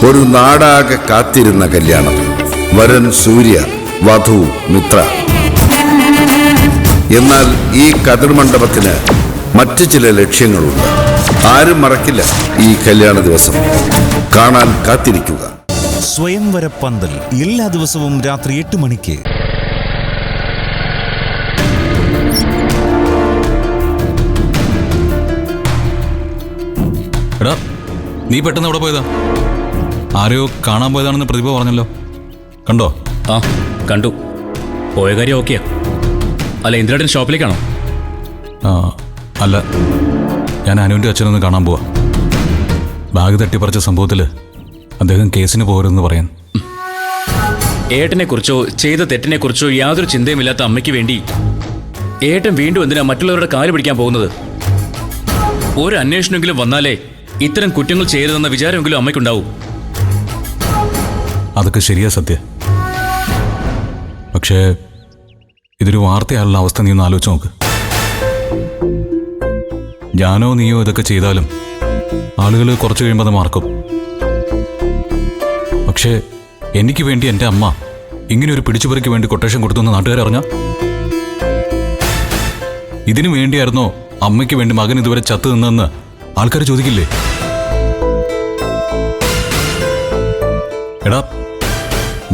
ഒരു നാടാകെ കാത്തിരുന്ന കല്യാണം. വരൻ സൂര്യ, വധു മിത്ര. എന്നാൽ ഈ കതിർമണ്ഡപത്തിന് മറ്റു ചില ലക്ഷ്യങ്ങളുണ്ട്. ആരും മറക്കില്ല ഈ കല്യാണ ദിവസം. കാണാൻ കാത്തിരിക്കുക. സ്വയംവര പന്തൽ എല്ലാ ദിവസവും രാത്രി 8 മണിക്ക്. എടാ, നീ പെട്ടെന്ന് എവിടെ പോയതാ? ആരെയോ കാണാൻ പോയതാണെന്ന് പ്രതിഭ പറഞ്ഞല്ലോ, കണ്ടോ? ആ, കണ്ടു. പോയ കാര്യം ഓക്കെയാ. അല്ല, ഇന്ദ്രേട്ടൻ ഷോപ്പിലേക്കാണോ? ആ അല്ല, ഞാൻ അനുവിൻ്റെ അച്ഛനൊന്ന് കാണാൻ പോവാ. ബാഗ് തട്ടിപ്പറിച്ച സംഭവത്തിൽ അദ്ദേഹം കേസിന് പോകരുതെന്ന് പറയാൻ. ഏട്ടനെ കുറിച്ചോ ചെയ്ത തെറ്റിനെ കുറിച്ചോ യാതൊരു ചിന്തയുമില്ലാത്ത അമ്മയ്ക്ക് വേണ്ടി ഏട്ടൻ വീണ്ടും എന്തിനാ മറ്റുള്ളവരുടെ കാല് പിടിക്കാൻ പോകുന്നത്? ഒരു അന്വേഷണമെങ്കിലും വന്നാലേ ഇത്തരം കുറ്റങ്ങൾ ചെയ്യരുതെന്ന വിചാരമെങ്കിലും അമ്മയ്ക്കുണ്ടാവും. അതൊക്കെ ശരിയാ സത്യ. പക്ഷേ ഇതൊരു വാർത്തയായുള്ള അവസ്ഥ നീ ഒന്ന് ആലോചിച്ച് നോക്ക്. ഞാനോ നീയോ ഇതൊക്കെ ചെയ്താലും ആളുകൾ കുറച്ച് കഴിയുമ്പോൾ അത് മറക്കും. പക്ഷേ എനിക്ക് വേണ്ടി എൻ്റെ അമ്മ ഇങ്ങനെ ഒരു പിടിച്ചുപറിക്ക് വേണ്ടി കൊട്ടേഷൻ കൊടുത്തെന്ന് നാട്ടുകാരറിഞ്ഞ, ഇതിനു വേണ്ടിയായിരുന്നോ അമ്മയ്ക്ക് വേണ്ടി മകൻ ഇതുവരെ ചത്തു നിന്നെന്ന് ആൾക്കാർ ചോദിക്കില്ലേ? എടാ,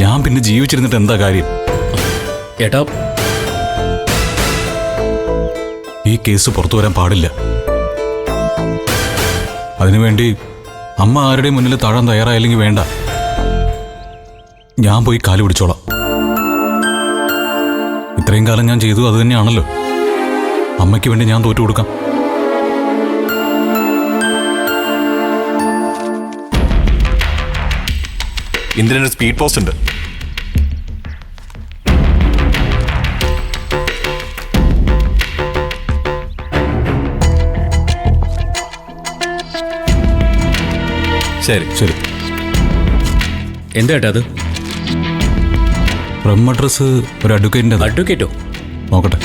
ഞാൻ പിന്നെ ജീവിച്ചിരുന്നിട്ട് എന്താ കാര്യം? ഏട്ടാ, ഈ കേസ് പുറത്തു വരാൻ പാടില്ല. അതിനുവേണ്ടി അമ്മ ആരുടെയും മുന്നിൽ താഴാൻ തയ്യാറായില്ലെങ്കിൽ വേണ്ട, ഞാൻ പോയി കാല് പിടിച്ചോളാം. ഇത്രയും കാലം ഞാൻ ചെയ്തു അത് തന്നെയാണല്ലോ. അമ്മയ്ക്ക് വേണ്ടി ഞാൻ തോറ്റു കൊടുക്കാം. ഇന്ദ്രനൊരു സ്പീഡ് പോസ്റ്റ് ഉണ്ട്. ശരി ശരി. എന്താ ഏട്ടാ അത്? ഫ്രം അഡ്രസ് ഒരു അഡ്വക്കേറ്റിൻ്റെ. അഡ്വക്കേറ്റോ? നോക്കട്ടെ.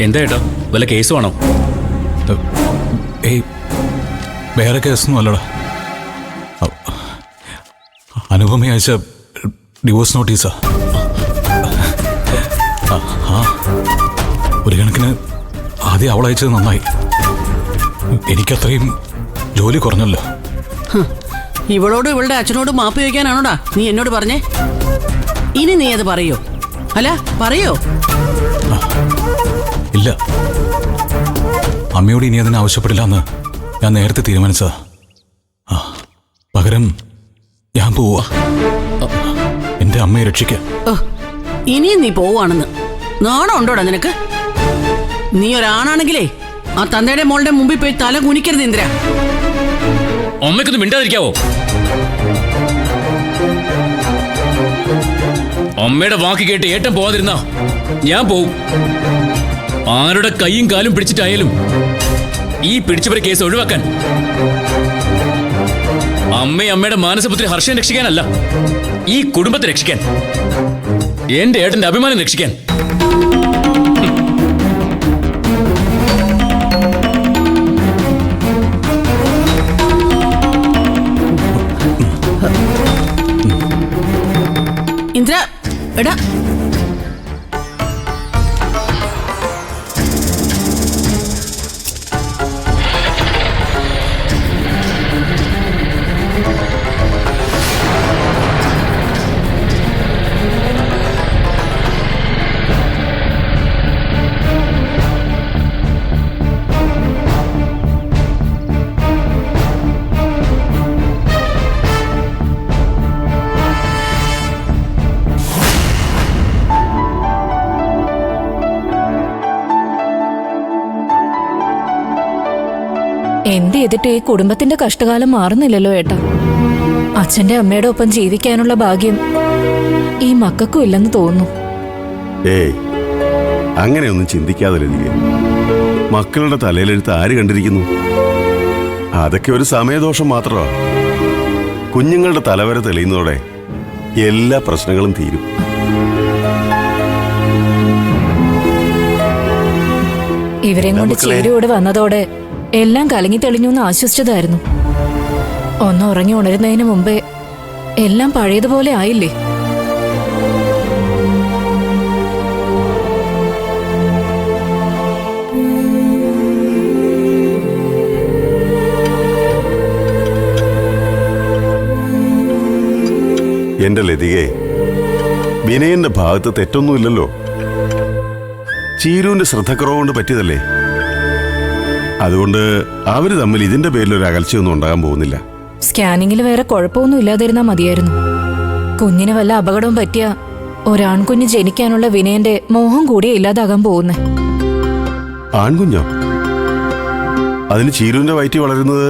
എന്താ ഏട്ടാ, വല്ല കേസ് വേണോ? ഏയ്, വേറെ കേസൊന്നും അല്ലടാ. അനുപമ അയച്ച ഡിവോഴ്സ് നോട്ടീസാ. ഒരു കണക്കിന് ആദ്യം അവൾ അയച്ചത് നന്നായി. എനിക്കത്രയും ജോലി കുറഞ്ഞല്ലോ. ഇവളോട് ഇവളുടെ അച്ഛനോട് മാപ്പ് ചോദിക്കാനാണോടാ നീ എന്നോട് പറഞ്ഞേ? ഇനി നീ അത് പറയോ? അല്ല, പറയോ? ഇല്ല, അമ്മയോട് ഇനി അതിന് ആവശ്യപ്പെടില്ല എന്ന് ഞാൻ നേരത്തെ തീരുമാനിച്ചതാ. പകരം ഞാൻ പോവാ എന്റെ അമ്മയെ രക്ഷിക്കാൻ. ഇനിയും നീ പോവാണെന്ന് നാണം ഉണ്ടോടാ നിനക്ക്? നീ ഒരാണാണെങ്കിലേ ആ തന്തയുടെ മോളുടെ മുമ്പിൽ പോയി തല കുനിക്കരുത് ഇന്ദ്ര. അമ്മയ്ക്കൊന്നും മിണ്ടാതിരിക്കാവോ? അമ്മയുടെ വാക്ക് കേട്ട് ഏട്ടൻ പോവാതിരുന്നാ ഞാൻ പോവും. ആരുടെ കൈയും കാലും പിടിച്ചിട്ടായാലും ഈ പിടിച്ചുപറി കേസ് ഒഴിവാക്കാൻ. അമ്മയുടെ മാനസപുത്രി ഹർഷനെ രക്ഷിക്കാനല്ല, ഈ കുടുംബത്തെ രക്ഷിക്കാൻ, എന്റെ ഏട്ടന്റെ അഭിമാനം രക്ഷിക്കാൻ. ഇന്ദ്ര, എടാ, എന്ത് ചെയ്തിട്ട് ഈ കുടുംബത്തിന്റെ കഷ്ടകാലം മാറുന്നില്ലല്ലോ ഏട്ടാ. അച്ഛന്റെ അമ്മയുടെ ഒപ്പം ജീവിക്കാനുള്ള ഭാഗ്യം ഈ മക്കൾക്കും ഇല്ലെന്ന് തോന്നുന്നു. ഏയ്, അങ്ങനെയൊന്നും ചിന്തിക്കാതെ ലതികെ. മക്കളുടെ തലയിലെടുത്ത് ആര് കണ്ടിരിക്കുന്നു? അതൊക്കെ ഒരു സമയദോഷം മാത്രമാണ്. കുഞ്ഞുങ്ങളുടെ തലവരെ തെളിയുന്നതോടെ എല്ലാ പ്രശ്നങ്ങളും തീരും. ഇവരെയും കൊണ്ട് ചേരുവോട് വന്നതോടെ എല്ലാം കലങ്ങി തെളിഞ്ഞു എന്ന് ആശ്വസിച്ചതായിരുന്നു. ഒന്ന് ഉറങ്ങി ഉണരുന്നതിന് മുമ്പേ എല്ലാം പഴയതുപോലെ ആയില്ലേ? എന്റെ ലതികെ, വിനയന്റെ ഭാഗത്ത് തെറ്റൊന്നുമില്ലല്ലോ. ചീരുവിന്റെ ശ്രദ്ധക്കുറവ് കൊണ്ട് പറ്റിയതല്ലേ. അതുകൊണ്ട് അവര് തമ്മിൽ ഇതിന്റെ പേരിൽ ഒരു അകൽച്ചയൊന്നും ഉണ്ടാകാൻ പോകുന്നില്ല. സ്കാനിങ്ങിൽ വേറെ കുഴപ്പമൊന്നും ഇല്ലാതിരുന്നാ മതിയായിരുന്നു. കുഞ്ഞിന് വല്ല അപകടവും പറ്റിയ ഒരാൺകുഞ്ഞ് ജനിക്കാനുള്ള വിനയന്റെ മോഹം കൂടിയേ ഇല്ലാതാകാൻ പോകുന്നേ. ആൺകുഞ്ഞോ? അതിന് ചീരുവിന്റെ വയറ്റി വളരുന്നത്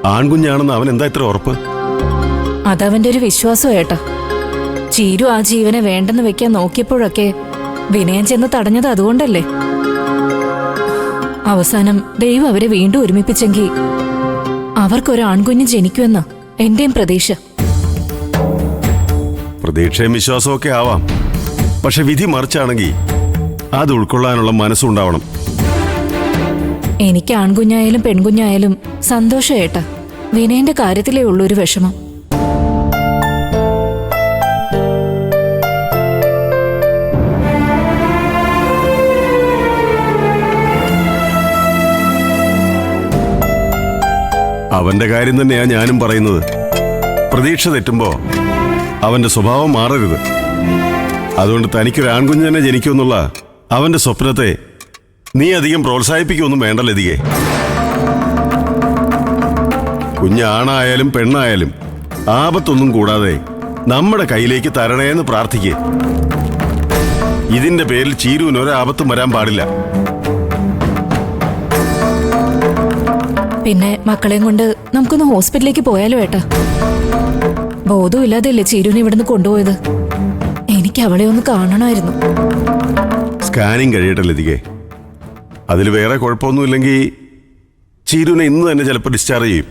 ആൺകുഞ്ഞാണെന്ന് അവൻ എന്താ ഇത്ര ഉറപ്പ്? അതവന്റെ ഒരു വിശ്വാസം ഏട്ടാ. ചീരു ആ ജീവനെ വേണ്ടെന്ന് വെക്കാൻ നോക്കിയപ്പോഴൊക്കെ വിനയൻ ചെന്ന് തടഞ്ഞത് അതുകൊണ്ടല്ലേ. അവസാനം ദൈവം അവരെ വീണ്ടും ഒരുമിപ്പിച്ചെങ്കിൽ അവർക്കൊരു ആൺകുഞ്ഞ് ജനിക്കുമെന്ന എന്റെയും പ്രതീക്ഷ. പ്രതീക്ഷയും വിശ്വാസവും ഒക്കെ ആവാം. പക്ഷെ വിധി മറിച്ചാണെങ്കിൽ അത് ഉൾക്കൊള്ളാനുള്ള മനസ്സുണ്ടാവണം. എനിക്ക് ആൺകുഞ്ഞായാലും പെൺകുഞ്ഞായാലും സന്തോഷം ഏട്ടാ. വിനയന്റെ കാര്യത്തിലേ ഉള്ളൊരു വിഷമം. അവന്റെ കാര്യം തന്നെയാ ഞാനും പറയുന്നത്. പ്രതീക്ഷ തെറ്റുമ്പോ അവന്റെ സ്വഭാവം മാറരുത്. അതുകൊണ്ട് തനിക്കൊരു ആൺകുഞ്ഞ് തന്നെ ജനിക്കുമെന്നുള്ള അവന്റെ സ്വപ്നത്തെ നീ അധികം പ്രോത്സാഹിപ്പിക്കൊന്നും വേണ്ട ലതികെ. കുഞ്ഞാണായാലും പെണ്ണായാലും ആപത്തൊന്നും കൂടാതെ നമ്മുടെ കയ്യിലേക്ക് തരണേന്ന് പ്രാർത്ഥിക്കേ. ഇതിന്റെ പേരിൽ ചീരുവിന് ഒരാപത്തും വരാൻ പാടില്ല. പിന്നെ മക്കളെയും കൊണ്ട് നമുക്കൊന്ന് ഹോസ്പിറ്റലിലേക്ക് പോയാലോ ഏട്ടാ? ബോധമില്ലാതെയല്ലേ ചീരുവിനെ ഇവിടുന്ന് കൊണ്ടുപോയത്. എനിക്ക് അവളെ ഒന്ന് കാണണമായിരുന്നു. സ്കാനിങ് കഴിയട്ടെ ലതികെ. അതിൽ വേറെ കുഴപ്പമൊന്നുമില്ലെങ്കിൽ ചീരുവിനെ ഇന്ന് തന്നെ ചിലപ്പോൾ ഡിസ്ചാർജ് ചെയ്യും.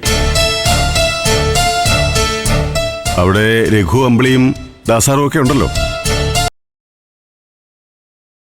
അവിടെ രഘു, അമ്പിളിയും ദാസാറും ഒക്കെ ഉണ്ടല്ലോ.